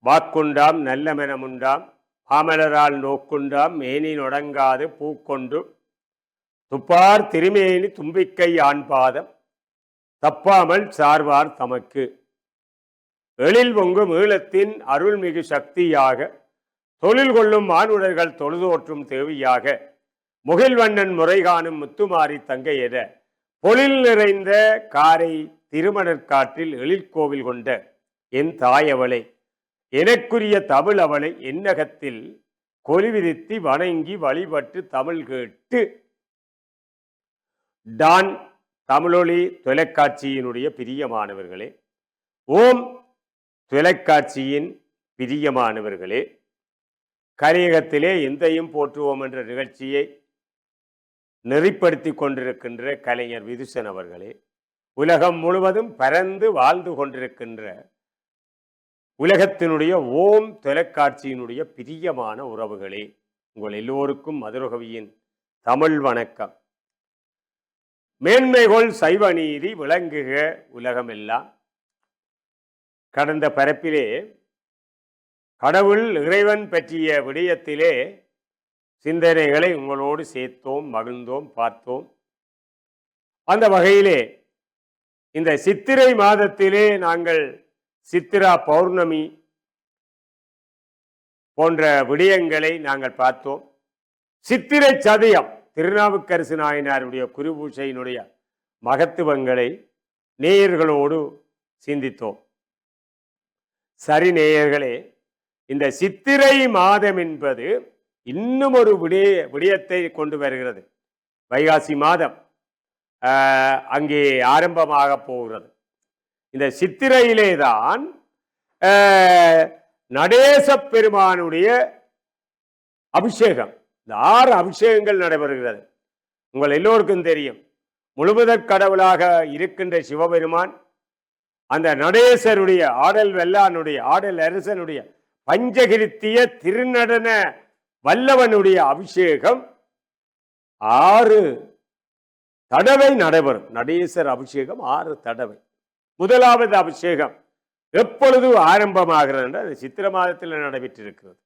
வாக்குண்டாம் நல்ல மெனமுண்டாம் மாமலரால் நோக்குண்டாம் மேனி நொடங்காது பூக்கொண்டு துப்பார் திருமேனி தும்பிக்கை ஆண்பாதம் தப்பாமல் சார்வார் தமக்கு எழில் பொங்கும் ஈழத்தின் அருள்மிகு சக்தியாக தொழில் கொள்ளும் மானுடர்கள் தொழுதோற்றும் தேவியாக முகில்வண்ணன் முறை காணும் முத்துமாரி தங்கை என பொழில் நிறைந்த காரை திருமணற்காற்றில் எழில்கோவில் கொண்ட என் தாயவளை எனக்குரிய தமிழ் அவளை என்னகத்தில் கொலிவிரித்தி வணங்கி வழிபட்டு தமிழ் கேட்டு டான் தமிழொலி தொலைக்காட்சியினுடைய பிரியமானவர்களே, ஓம் தொலைக்காட்சியின் பிரியமானவர்களே, கலியுகத்திலே எந்தையும் போற்றுவோம் என்ற நிகழ்ச்சியை நெறிப்படுத்தி கொண்டிருக்கின்ற கலைஞர் விதுசன் அவர்களே, உலகம் முழுவதும் பரந்து வாழ்ந்து கொண்டிருக்கின்ற உலகத்தினுடைய ஓம் தொலைக்காட்சியினுடைய பிரியமான உறவுகளே, உங்கள் எல்லோருக்கும் மதுரகவியின் தமிழ் வணக்கம். மேன்மைகொள் சைவ நீதி விளங்குக உலகமெல்லாம். கடந்த பரப்பிலே கடவுள் இறைவன் பற்றிய விடயத்திலே சிந்தனைகளை உங்களோடு சேர்த்தோம், மகிழ்ந்தோம், பார்த்தோம். அந்த வகையிலே இந்த சித்திரை மாதத்திலே நாங்கள் சித்திரா பௌர்ணமி போன்ற விடயங்களை நாங்கள் பார்த்தோம். சித்திரை சதயம் திருநாவுக்கரசு நாயனாருடைய குருபூஷையினுடைய மகத்துவங்களை நேயர்களோடு சிந்தித்தோம். சரி நேயர்களே, இந்த சித்திரை மாதம் என்பது இன்னும் ஒரு விடயத்தை கொண்டு வருகிறது. வைகாசி மாதம் அங்கே ஆரம்பமாக போகிறது. இந்த சித்திரையிலே தான் நடேச பெருமானுடைய அபிஷேகம், இந்த 6 அபிஷேகங்கள் நடைபெறுகிறது. உங்கள் எல்லோருக்கும் தெரியும், முழுமுதற் கடவுளாக இருக்கின்ற சிவபெருமான் அந்த நடேசருடைய ஆடல் வெள்ளானுடைய ஆடல் அரசனுடைய பஞ்சகிருத்திய திருநடன வல்லவனுடைய அபிஷேகம் 6 தடவை நடைபெறும். நடேசர் அபிஷேகம் 6 தடவை. முதலாவது அபிஷேகம் எப்பொழுது ஆரம்பமாகிறது என்று அது சித்திரை மாதத்தில் நடைபெற்றிருக்கிறது.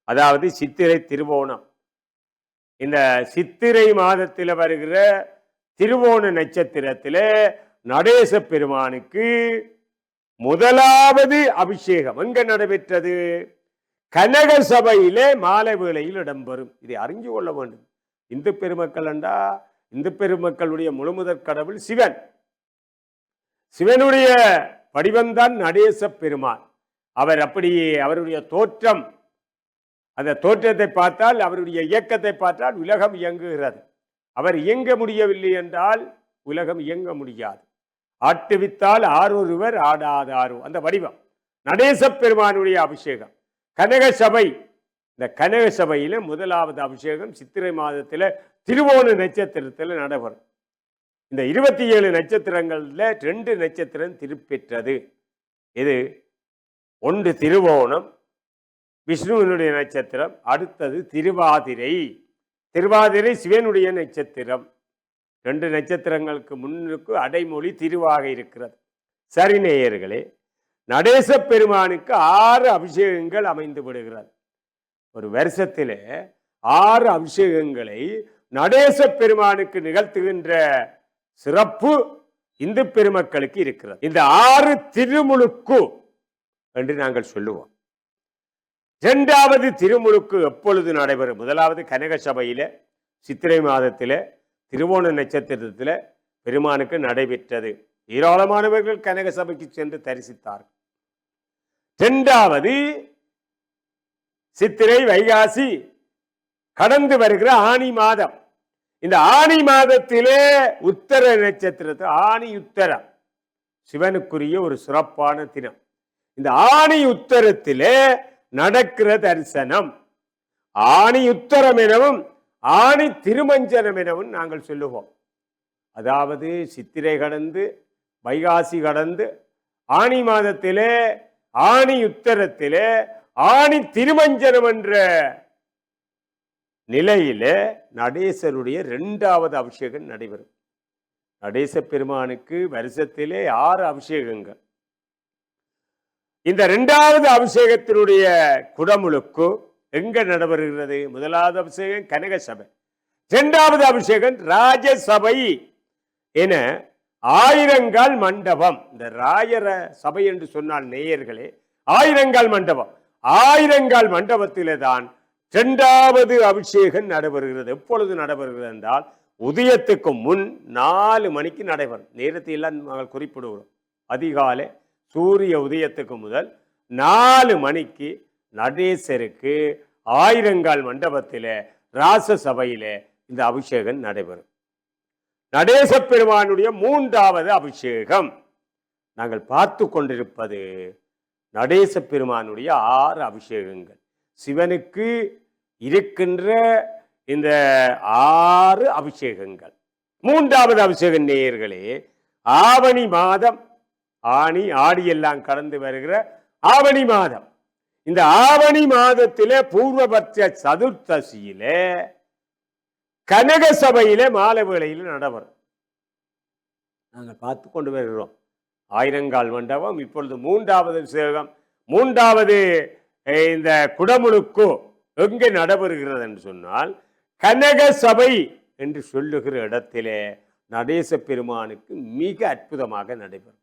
அதாவது சித்திரை திருவோணம். இந்த சித்திரை மாதத்தில் வருகிற திருவோண நட்சத்திரத்திலே நடேச பெருமானுக்கு முதலாவது அபிஷேகம் எங்க நடைபெற்றது? கனக சபையிலே மாலை வேளையில் இடம்பெறும். இதை அறிஞ்சு கொள்ள வேண்டும். இந்து பெருமக்கள் என்றா இந்து பெருமக்களுடைய முழுமுதற் கடவுள் சிவன். சிவனுடைய வடிவம்தான் நடேச பெருமான். அவர் அப்படியே அவருடைய தோற்றம், அந்த தோற்றத்தை பார்த்தால், அவருடைய இயக்கத்தை பார்த்தால் உலகம் இயங்குகிறது. அவர் இயங்க முடியவில்லை என்றால் உலகம் இயங்க முடியாது. ஆட்டுவித்தால் ஆரொருவர் ஆடாதாரோ, அந்த வடிவம் நடேச பெருமானுடைய அபிஷேகம். கனக சபை, இந்த கனக சபையில முதலாவது அபிஷேகம் சித்திரை மாதத்தில் திருவோண நட்சத்திரத்தில் நடைபெறும். இந்த 27 நட்சத்திரங்கள்ல 2 நட்சத்திரம் திருப்பெற்றது. இது ஒன்று திருவோணம், விஷ்ணுவினுடைய நட்சத்திரம். அடுத்தது திருவாதிரை. திருவாதிரை சிவனுடைய நட்சத்திரம். 2 நட்சத்திரங்களுக்கு முன்னுக்கு அடைமொழி திருவாக இருக்கிறது. சரி நேயர்களே, நடேச பெருமானுக்கு 6 அபிஷேகங்கள் அமைந்து விடுகிறது. ஒரு வருஷத்திலே 6 அபிஷேகங்களை நடேச பெருமானுக்கு நிகழ்த்துகின்ற சிறப்பு இந்து பெருமக்களுக்கு இருக்கிறது. இந்த 6 திருமுழுக்கு என்று நாங்கள் சொல்லுவோம். 2வது திருமுழுக்கு எப்பொழுது நடைபெறும்? முதலாவது கனக சபையில சித்திரை மாதத்தில திருவோண நட்சத்திரத்தில பெருமானுக்கு நடைபெற்றது. ஏராளமானவர்கள் கனக சபைக்கு சென்று தரிசித்தார்கள். 2வது சித்திரை வைகாசி கடந்து வருகிற ஆனி மாதம். இந்த ஆனி மாதத்திலே உத்தர நட்சத்திரத்தில் ஆனி உத்தரம் சிவனுக்குரிய ஒரு சிறப்பான தினம். இந்த ஆனி உத்தரத்திலே நடக்கிற தரிசனம் ஆனி உத்தரம் எனவும் ஆனி திருமஞ்சனம் எனவும் நாங்கள் சொல்லுவோம். அதாவது சித்திரை கடந்து வைகாசி கடந்து ஆனி மாதத்திலே ஆனி உத்தரத்திலே ஆனி திருமஞ்சனம் என்ற நிலையில நடேசருடைய 2வது அபிஷேகம் நடைபெறும். நடேச பெருமானுக்கு வருஷத்திலே 6 அபிஷேகங்கள். இந்த இரண்டாவது அபிஷேகத்தினுடைய குடமுழுக்கு எங்க நடைபெறுகிறது? முதலாவது அபிஷேகம் கனக சபை, இரண்டாவது அபிஷேகம் ராஜசபை என ஆயிரங்கால் மண்டபம். இந்த ராயர சபை என்று சொன்னால் நேயர்களே, ஆயிரங்கால் மண்டபம், ஆயிரங்கால் மண்டபத்திலே தான் இரண்டாவது அபிஷேகம் நடைபெறுகிறது. எப்பொழுது நடைபெறுகிறது என்றால் உதயத்துக்கு முன் 4 மணிக்கு நடைபெறும். நேரத்தை எல்லாம் நாங்கள் குறிப்பிடுகிறோம். அதிகாலை சூரிய உதயத்துக்கு முதல் 4 மணிக்கு நடேசருக்கு ஆயிரங்கால் மண்டபத்திலே ராசசபையிலே இந்த அபிஷேகம் நடைபெறும். நடேச பெருமானுடைய 3வது அபிஷேகம். நாங்கள் பார்த்து கொண்டிருப்பது நடேச பெருமானுடைய 6 அபிஷேகங்கள். சிவனுக்கு இருக்கின்ற இந்த 6 அபிஷேகங்கள். 3வது அபிஷேகம் நேயர்களே, ஆவணி மாதம், ஆணி ஆடி எல்லாம் கடந்து வருகிற ஆவணி மாதம். இந்த ஆவணி மாதத்திலே பூர்வபட்ச சதுர்த்தசியிலே கனக சபையிலே மாலை வேளையில் நடைபெறும். நாங்கள் பார்த்து கொண்டு வருகிறோம். ஆயிரங்கால் மண்டபம். இப்பொழுது 3வது அபிஷேகம், 3வது இந்த குடமுழுக்கு எங்கே நடைபெறுகிறது என்று சொன்னால் கனக சபை என்று சொல்லுகிற இடத்திலே நடேச பெருமானுக்கு மிக அற்புதமாக நடைபெறும்.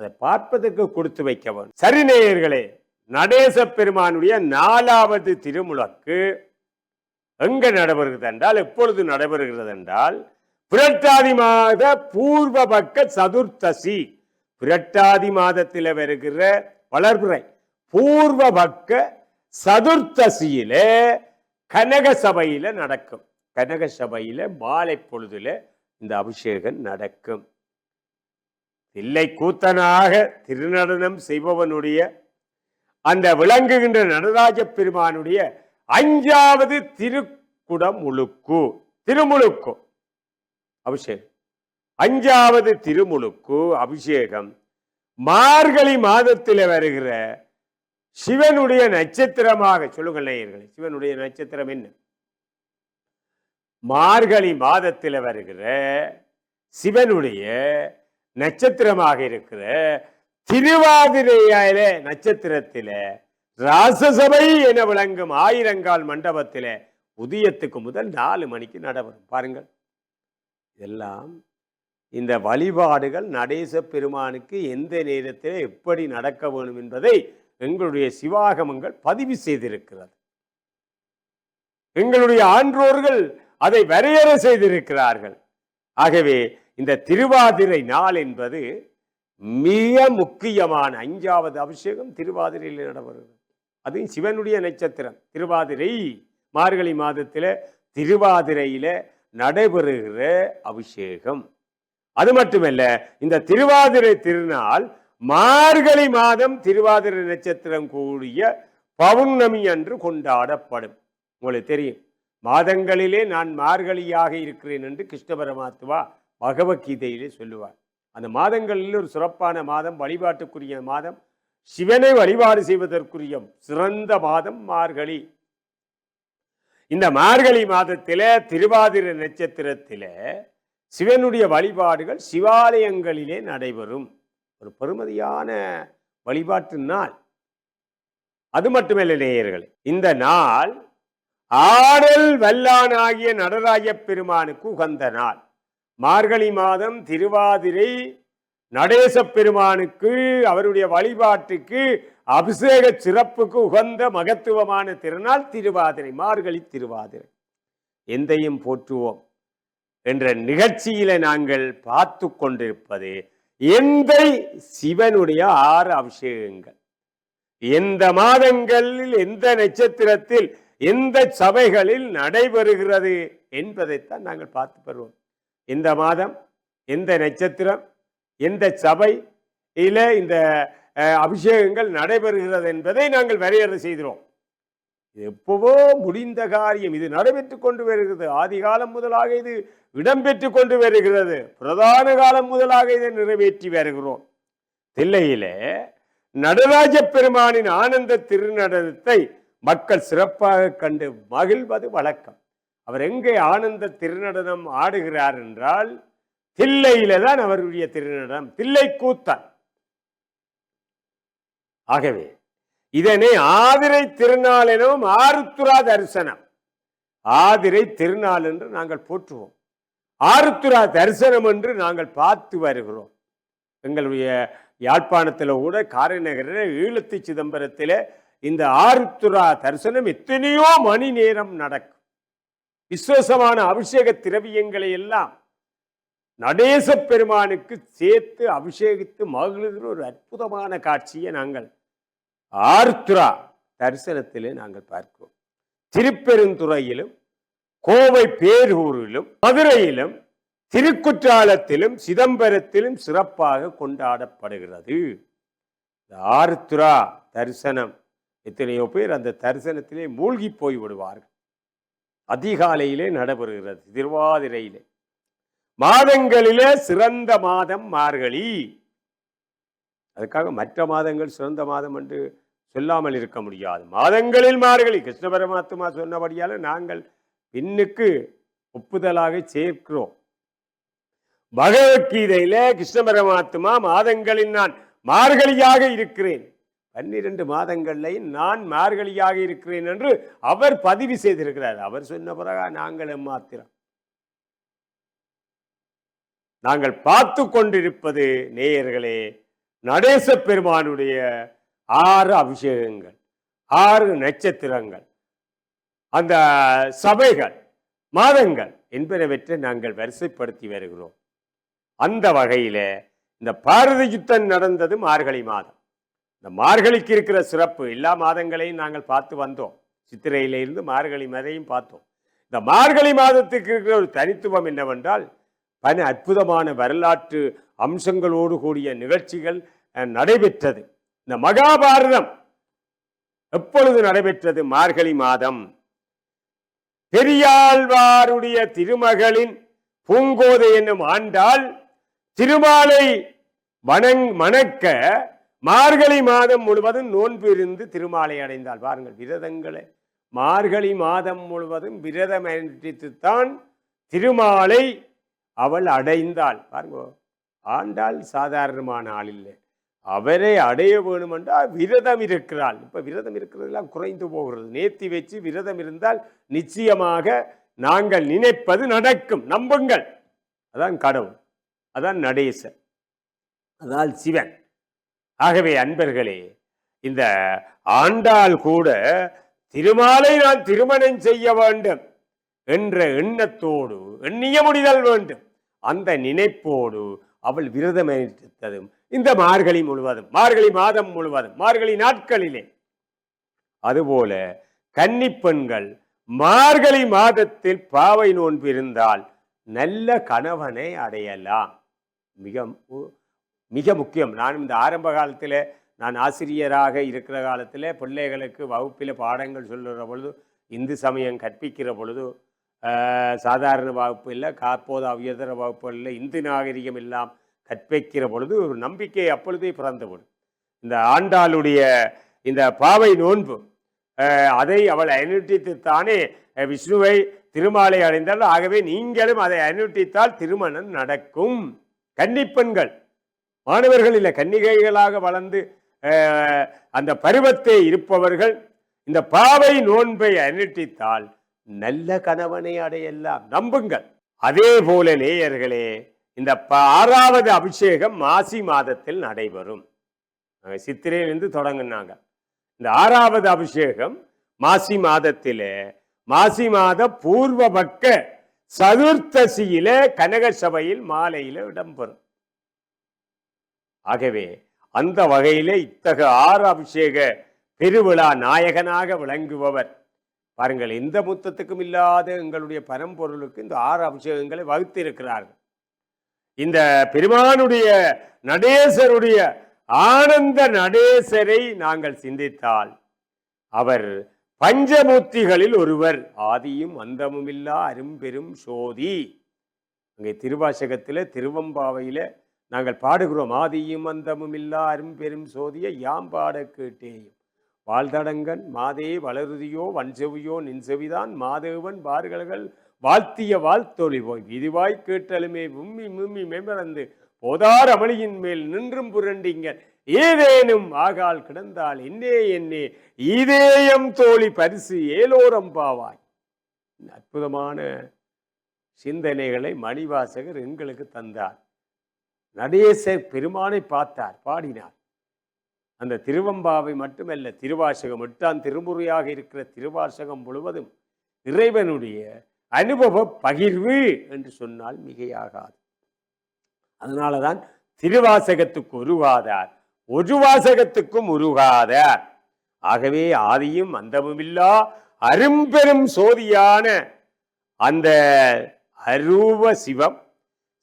அதை பார்ப்பதற்கு கொடுத்து வைக்க வேண்டும். சரி நேயர்களே, நடேச பெருமானுடைய 4வது திருமுழக்கு எங்க நடைபெறுகிறது என்றால், எப்பொழுது நடைபெறுகிறது என்றால் புரட்டாதி மாத பூர்வபக்க சதுர்த்தசி. புரட்டாதி மாதத்தில் வருகிற வளர்பிறை பூர்வபக்க சதுர்த்தசியிலே கனக சபையில நடக்கும். கனக சபையில மாலை பொழுதுல இந்த அபிஷேகம் நடக்கும். தில்லை கூத்தனாக திருநடனம் செய்பவனுடைய அந்த விளங்குகின்ற நடராஜ பெருமானுடைய 5வது திருமுழுக்கு அபிஷேகம். 5வது திருமுழுக்கு அபிஷேகம் மார்கழி மாதத்தில் வருகிற சிவனுடைய நட்சத்திரமாக. சொல்லுங்கள் நேயர்களே, சிவனுடைய நட்சத்திரம் என்ன? மார்கழி மாதத்தில் வருகிற சிவனுடைய நட்சத்திரமாக இருக்கிற திருவாதிரையில நட்சத்திரத்தில ராசசபை என விளங்கும் ஆயிரங்கால் மண்டபத்தில உதயத்துக்கு முதல் 4 மணிக்கு நடைபெறும். பாருங்கள், இதெல்லாம் இந்த வழிபாடுகள் நடேச பெருமானுக்கு எந்த நேரத்தில் எப்படி நடக்க வேண்டும் என்பதை எங்களுடைய சிவாகமங்கள் பதிவு செய்திருக்கிறது. எங்களுடைய ஆன்றோர்கள் அதை வரையறை செய்திருக்கிறார்கள். ஆகவே இந்த திருவாதிரை நாள் என்பது மிக முக்கியமான 5வது அபிஷேகம் திருவாதிரையில் நடைபெறுகிறது. அதுவும் சிவனுடைய நட்சத்திரம் திருவாதிரை. மார்கழி மாதத்தில் திருவாதிரையில நடைபெறுகிற அபிஷேகம். அது மட்டுமல்ல, இந்த திருவாதிரை திருநாள் மார்கழி மாதம் திருவாதிரை நட்சத்திரம் கூடிய பௌர்ணமி அன்று கொண்டாடப்படும். உங்களுக்கு தெரியும், மாதங்களிலே நான் மார்கழியாக இருக்கிறேன் என்று கிருஷ்ண பரமாத்மா பகவத்கீதையிலே சொல்லுவார். அந்த மாதங்களில் ஒரு சிறப்பான மாதம், வழிபாட்டுக்குரிய மாதம், சிவனை வழிபாடு செய்வதற்குரிய சிறந்த மாதம் மார்கழி. இந்த மார்கழி மாதத்தில திருவாதிரை நட்சத்திரத்தில சிவனுடைய வழிபாடுகள் சிவாலயங்களிலே நடைபெறும். ஒரு பெருமதியான வழிபாட்டு நாள். அது மட்டுமல்ல நேயர்களே, இந்த நாள் ஆடல் வல்லானாகிய நடராஜ பெருமானுக்கு உகந்த நாள். மார்கழி மாதம் திருவாதிரை நடேச பெருமானுக்கு அவருடைய வழிபாட்டுக்கு அபிஷேக சிறப்புக்கு உகந்த மகத்துவமான திருநாள் திருவாதிரை, மார்கழி திருவாதிரை. எந்தையும் போற்றுவோம் என்ற நிகழ்ச்சியில நாங்கள் பார்த்து கொண்டிருப்பது எந்தை சிவனுடைய 6 அபிஷேகங்கள். எந்த மாதங்களில், எந்த நட்சத்திரத்தில், எந்த சபைகளில் நடைபெறுகிறது என்பதைத்தான் நாங்கள் பார்த்து பெறுவோம். எந்த மாதம், எந்த நட்சத்திரம், எந்த சபையில இந்த அபிஷேகங்கள் நடைபெறுகிறது என்பதை நாங்கள் வரையறை செய்கிறோம். எப்பவோ முடிந்த காரியம். இது நடைபெற்றுக் கொண்டு வருகிறது. ஆதி காலம் முதலாக இது இடம்பெற்று கொண்டு வருகிறது. பிரதான காலம் முதலாக இதை நிறைவேற்றி வருகிறோம். தில்லையிலே நடராஜ பெருமானின் ஆனந்த திருநடனத்தை மக்கள் சிறப்பாக கண்டு மகிழ்வது வழக்கம். அவர் எங்கே ஆனந்த திருநடனம் ஆடுகிறார் என்றால் தில்லையில தான் அவருடைய திருநடனம். தில்லை கூத்தன் ஆகவே இதனை ஆதிரை திருநாள் எனவும் ஆருத்ரா தரிசனம், ஆதிரை திருநாள் என்று நாங்கள் போற்றுவோம், ஆருத்ரா தரிசனம் என்று நாங்கள் பார்த்து வருகிறோம். எங்களுடைய யாழ்ப்பாணத்தில் கூட காரைநகரில் ஈழத்து சிதம்பரத்தில் இந்த ஆருத்ரா தரிசனம் எத்தனையோ மணி நேரம் நடக்கும். விசேஷமான அபிஷேக திரவியங்களை எல்லாம் நடேச பெருமானுக்கு சேர்த்து அபிஷேகித்து மகிழ்கிற ஒரு அற்புதமான காட்சியை நாங்கள் ஆருத்ரா தரிசனத்திலே நாங்கள் பார்க்கிறோம். திருப்பெருந்துறையிலும் கோவை பேரூரிலும் மதுரையிலும் திருக்குற்றாலத்திலும் சிதம்பரத்திலும் சிறப்பாக கொண்டாடப்படுகிறது. ஆருத்ரா தரிசனம் எத்தனையோ பேர் அந்த தரிசனத்திலே மூழ்கி போய் விடுவார்கள். அதிகாலையிலே நடைபெறுகிறது. திருவாதிரையிலே மாதங்களிலே சிறந்த மாதம் மார்கழி. அதுக்காக மற்ற மாதங்கள் சிறந்த மாதம் என்று சொல்லாமல் இருக்க முடியாது. மாதங்களில் மார்கழி கிருஷ்ண பரமாத்மா சொன்னபடியால நாங்கள் பின்னுக்கு ஒப்புதலாக சேர்க்கிறோம். பகவத்கீதையில கிருஷ்ண பரமாத்மா மாதங்களில் நான் மார்கழியாக இருக்கிறேன், 12 மாதங்களில் நான் மார்கழியாக இருக்கிறேன் என்று அவர் பதிவு செய்திருக்கிறார். அவர் சொன்ன பிறகு நாங்கள் மாத்திரம் நாங்கள் பார்த்து கொண்டிருப்பது நேயர்களே நடேச பெருமானுடைய 6 அபிஷேகங்கள், 6 நட்சத்திரங்கள், அந்த சபைகள், மாதங்கள் என்பனவற்றை நாங்கள் வரிசைப்படுத்தி வருகிறோம். அந்த வகையில இந்த பாரத யுத்தம் நடந்தது மார்கழி மாதம். இந்த மார்கழிக்கு இருக்கிற சிறப்பு எல்லா மாதங்களையும் நாங்கள் பார்த்து வந்தோம். சித்திரையிலிருந்து மார்கழி மதையும் பார்த்தோம். இந்த மார்கழி மாதத்துக்கு இருக்கிற ஒரு தனித்துவம் என்னவென்றால் பல அற்புதமான வரலாற்று அம்சங்களோடு கூடிய நிகழ்ச்சிகள் நடைபெற்றது. இந்த மகாபாரதம் எப்பொழுது நடைபெற்றது? மார்கழி மாதம். பெரியாழ்வாருடைய திருமகளின் பூங்கோதை என்னும் ஆண்டாள் திருமாலை வணக்க மார்கழி மாதம் முழுவதும் நோன்பு இருந்து திருமாலை அடைந்தாள். பாருங்கள், விரதங்களை மார்கழி மாதம் முழுவதும் விரதம் அனுஷ்டித்துத்தான் திருமாலை அவள் அடைந்தாள். பாருங்க, ஆண்டாள் சாதாரணமான ஆள் இல்லை. அவரை அடைய வேணும் என்றால் விரதம் இருக்கிறாள். இப்ப விரதம் இருக்கிறதெல்லாம் குறைந்து போகிறது. நேர்த்தி வச்சு விரதம் இருந்தால் நிச்சயமாக நாங்கள் நினைப்பது நடக்கும். நம்புங்கள். அதான் கடவுள், அதான் நடேசன், அதான் சிவன். ஆகவே அன்பர்களே, இந்த ஆண்டாள் கூட திருமாலை நான் திருமணம் செய்ய வேண்டும் என்ற எண்ணத்தோடு எண்ணிய முடிதல் வேண்டும். அந்த நினைப்போடு அவள் விரதம் அனுஷ்டித்ததும் இந்த மார்கழி முழுவதும், மார்கழி மாதம் முழுவதும், மார்கழி நாட்களிலே. அதுபோல கன்னிப்பெண்கள் மார்கழி மாதத்தில் பாவை நோன்பு இருந்தால் நல்ல கணவனை அடையலாம். மிக மிக முக்கியம். நான் இந்த ஆரம்ப காலத்தில், நான் ஆசிரியராக இருக்கிற காலத்தில் பிள்ளைகளுக்கு வகுப்பில் பாடங்கள் சொல்லுற பொழுது, இந்து சமயம் கற்பிக்கிற பொழுது, சாதாரண வகுப்பு இல்லை, காப்போதா உயர்தர வகுப்பு இல்லை, இந்து நாகரிகம் எல்லாம் கற்பிக்கிற பொழுது ஒரு நம்பிக்கை அப்பொழுதே பிறந்துவிடும். இந்த ஆண்டாளுடைய இந்த பாவை நோன்பு, அதை அவள் அனுஷ்டித்துத்தானே விஷ்ணுவை திருமாலை அடைந்தால். ஆகவே நீங்களும் அதை அனுஷ்டித்தால் திருமணம் நடக்கும். கன்னிப்பெண்கள், மாணவர்கள் இல்லை, கன்னிகைகளாக வளர்ந்து அந்த பருவத்தை இருப்பவர்கள் இந்த பாவை நோன்பை அனுஷ்டித்தால் நல்ல கணவனை அடையலாம். நம்புங்கள். அதே போல நேயர்களே, இந்த 6வது அபிஷேகம் மாசி மாதத்தில் நடைபெறும். சித்திரையிலிருந்து தொடங்கினாங்க. இந்த 6வது அபிஷேகம் மாசி மாதத்திலே, மாசி மாத பூர்வ பக்க சதுர்த்தசியில கனக சபையில் மாலையில இடம்பெறும். ஆகவே அந்த வகையிலே இத்தகைய 6 அபிஷேக பெருவிழா நாயகனாக விளங்குபவர். பாருங்கள், எந்த முத்தத்துக்கும் இல்லாத எங்களுடைய பரம்பொருளுக்கு இந்த 6 அபிஷேகங்களை வகுத்திருக்கிறார்கள். இந்த பெருமானுடைய நடேசருடைய ஆனந்த நடேசரை நாங்கள் சிந்தித்தால் அவர் பஞ்சமூர்த்திகளில் ஒருவர், ஆதியும் அந்தமும் இல்லா அரும்பெரும் சோதி. அங்கே திருவாசகத்தில் திருவம்பாவையில நாங்கள் பாடுகிறோம், ஆதியும் அந்தமும் இல்லா அரும்பெரும் சோதியை யாம் பாட கேட்டேயும் வாழ்தடங்கன் மாதே வளருதியோ வன்செவியோ நின்செவிதான் மாதேவன் பார்களகள் வாழ்த்திய வாழ்த்தொழி போய் விதிவாய் கேட்டலுமே உம்மி மும்மி மேமறந்து போதார் அமளியின் மேல் நின்றும் புரண்டிங்க ஏதேனும் ஆகால் கிடந்தால் என்னே என்னே இதேயம் தோழி பரிசு ஏலோரம் பாவாய். அற்புதமான சிந்தனைகளை மணிவாசகர் எங்களுக்கு தந்தார். நடேசர் பெருமானை பார்த்தார், பாடினார். அந்த திருவம்பாவை மட்டுமல்ல, திருவாசகம் 8ஆம் திருமுறையாக இருக்கிற திருவாசகம் முழுவதும் இறைவனுடைய அனுபவ பகிர்வு என்று சொன்னால் மிகையாகாது. அதனாலதான் திருவாசகத்துக்கு உருகாதார், ஒரு வாசகத்துக்கும் உருகாதார். ஆகவே ஆதியும் அந்தமுமில்லா அரும்பெரும் சோதியான அந்த அரூப சிவம்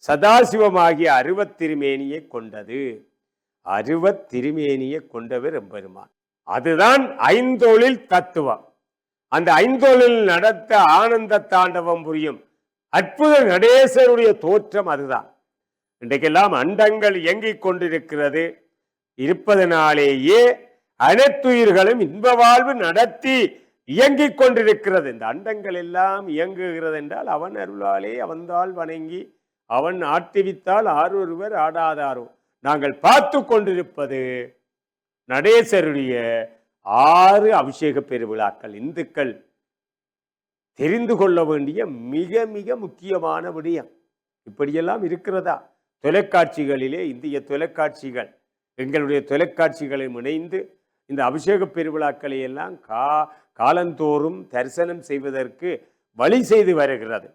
சதாசிவமாகிய அருவத்திருமேனியை கொண்டது. அருவத்திருமேனியை கொண்டவர் எம்பெருமான். அதுதான் ஐந்தொழில் தத்துவம். அந்த ஐந்தொழில் நடத்த ஆனந்த தாண்டவம் புரியும் அற்புத நடேசருடைய தோற்றம் அதுதான். இன்றைக்கெல்லாம் அண்டங்கள் இயங்கிக் கொண்டிருக்கிறது. இருப்பதனாலேயே அனைத்துயிர்களும் இன்ப வாழ்வு நடத்தி இயங்கிக் கொண்டிருக்கிறது. இந்த அண்டங்கள் எல்லாம் இயங்குகிறது என்றால் அவன் அருளாலே அவன்தால் வணங்கி அவன் ஆட்டிவித்தால் ஆரொருவர் ஆடாதாரோ. நாங்கள் பார்த்து கொண்டிருப்பது நடேசருடைய 6 அபிஷேக பெருவிழாக்கள். இந்துக்கள் தெரிந்து கொள்ள வேண்டிய மிக மிக முக்கியமான விடயம். இப்படியெல்லாம் இருக்கிறதா? தொலைக்காட்சிகளிலே, இந்திய தொலைக்காட்சிகள் எங்களுடைய தொலைக்காட்சிகளை இணைந்து இந்த அபிஷேக பெருவிழாக்களை எல்லாம் காலந்தோறும் தரிசனம் செய்வதற்கு வழி செய்து வருகிறது.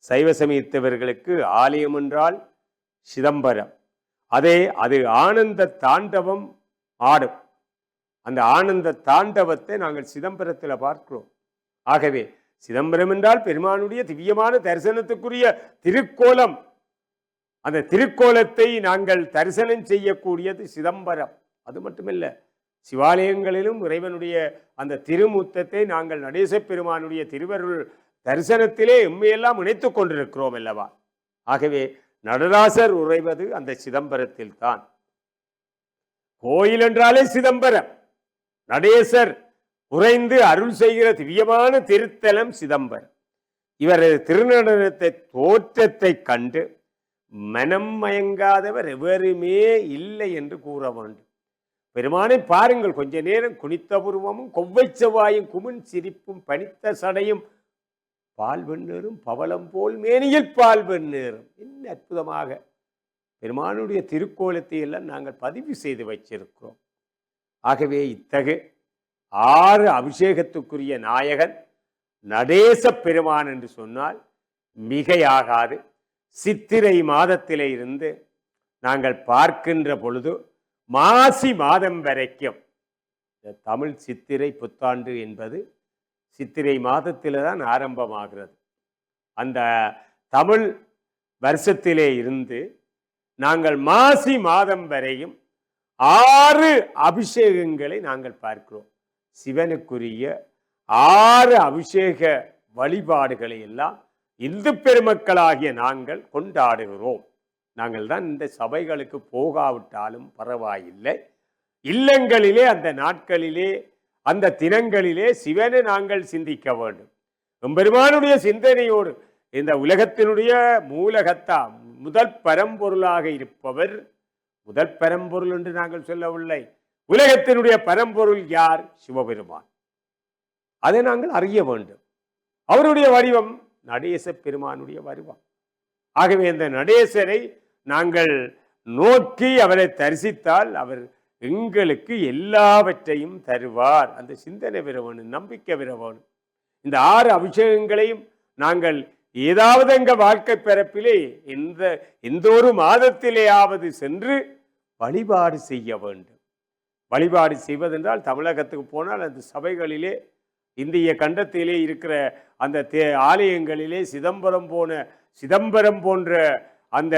சைவ சமயத்தவர்களுக்கு ஆலயம் என்றால் சிதம்பரம். அது ஆனந்த தாண்டவம் ஆடும். அந்த ஆனந்த தாண்டவத்தை நாங்கள் சிதம்பரத்தில் பார்க்கிறோம். ஆகவே சிதம்பரம் என்றால் பெருமானுடைய திவ்யமான தரிசனத்துக்குரிய திருக்கோலம். அந்த திருக்கோலத்தை நாங்கள் தரிசனம் செய்யக்கூடியது சிதம்பரம். அது மட்டுமல்ல, சிவாலயங்களிலும் இறைவனுடைய அந்த திருமுத்தத்தை நாங்கள் நடேச பெருமானுடைய திருவருள் தரிசனத்திலே எம்மையெல்லாம் இணைத்துக் கொண்டிருக்கிறோம் அல்லவா? ஆகவே நடராசர் உறைவது அந்த சிதம்பரத்தில் தான். கோயில் என்றாலே சிதம்பரம். நடேசர் உறைந்து அருள் செய்கிற திவ்யமான திருத்தலம் சிதம்பரம். இவரது திருநடனத்தை தோற்றத்தை கண்டு மனம் மயங்காதவர் எவருமே இல்லை என்று கூற வேண்டும். பெருமானை பாருங்கள், கொஞ்ச நேரம் குனித்த புருவமும் கொவ்வை செவ்வாயும் குமின் சிரிப்பும் பனித்த சடையும் பால் வெண்ணேறும் பவளம் போல் மேனியில் பால் வெண்ணேறும். என்ன அற்புதமாக பெருமானுடைய திருக்கோலத்தை எல்லாம் நாங்கள் பதிவு செய்து வச்சிருக்கிறோம். ஆகவே இத்தகு 6 அபிஷேகத்துக்குரிய நாயகன் நடேச பெருமான் என்று சொன்னால் மிகையாகாது. சித்திரை மாதத்திலே இருந்து நாங்கள் பார்க்கின்ற பொழுது மாசி மாதம் வரைக்கும், தமிழ் சித்திரை புத்தாண்டு என்பது சித்திரை மாதத்திலே தான் ஆரம்பமாகிறது. அந்த தமிழ் வருஷத்திலே இருந்து நாங்கள் மாசி மாதம் வரையும் 6 அபிஷேகங்களை நாங்கள் பார்க்கிறோம். சிவனுக்குரிய 6 அபிஷேக வழிபாடுகளை எல்லாம் இந்து பெருமக்களாகிய நாங்கள் கொண்டாடுகிறோம். நாங்கள் தான் இந்த சபைகளுக்கு போகாவிட்டாலும் பரவாயில்லை. இல்லங்களிலே அந்த நாட்களிலே அந்த தினங்களிலே சிவனை நாங்கள் சிந்திக்க வேண்டும். எம்பெருமானுடைய சிந்தனையோடு இந்த உலகத்தினுடைய மூலகத்தா முதல் பரம்பொருளாக இருப்பவர், முதல் பரம்பொருள் என்று நாங்கள் சொல்லவில்லை, உலகத்தினுடைய பரம்பொருள் யார்? சிவபெருமான். அதை நாங்கள் அறிய வேண்டும். அவருடைய வடிவம் நடேச பெருமானுடைய வடிவம். ஆகவே இந்த நடேசரை நாங்கள் நோக்கி அவரை தரிசித்தால் அவர் எங்களுக்கு எல்லாவற்றையும் தருவார். அந்த சிந்தனை பெற வேணும், நம்பிக்கை பெற வேணும். இந்த 6 அபிஷேகங்களையும் நாங்கள் ஏதாவது எங்கள் வாழ்க்கை பிறப்பிலே எந்த ஒரு மாதத்திலேயாவது சென்று வழிபாடு செய்ய வேண்டும். வழிபாடு செய்வதென்றால் தமிழகத்துக்கு போனால் அந்த சபைகளிலே, இந்திய கண்டத்திலே இருக்கிற அந்த ஆலயங்களிலே சிதம்பரம் போன்ற அந்த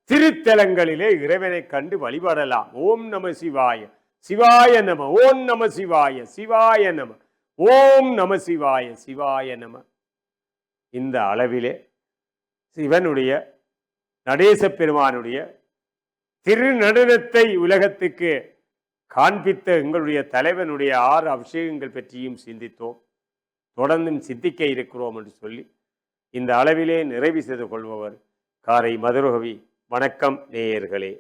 திருத்தலங்களிலே இறைவனை கண்டு வழிபடலாம். ஓம் நம சிவாய, சிவாய நம, ஓம் நம சிவாய, சிவாய நம, ஓம் நம சிவாய, சிவாய நம. இந்த அளவிலே சிவனுடைய நடேச பெருமானுடைய திருநடனத்தை உலகத்துக்கு காண்பித்த எங்களுடைய தலைவனுடைய 6 அபிஷேகங்கள் பற்றியும் சிந்தித்தோம். தொடர்ந்தும் சிந்திக்க இருக்கிறோம் என்று சொல்லி இந்த அளவிலே நிறைவு செய்து கொள்பவர் காரை மதுரகவி. வணக்கம் நேயர்களே.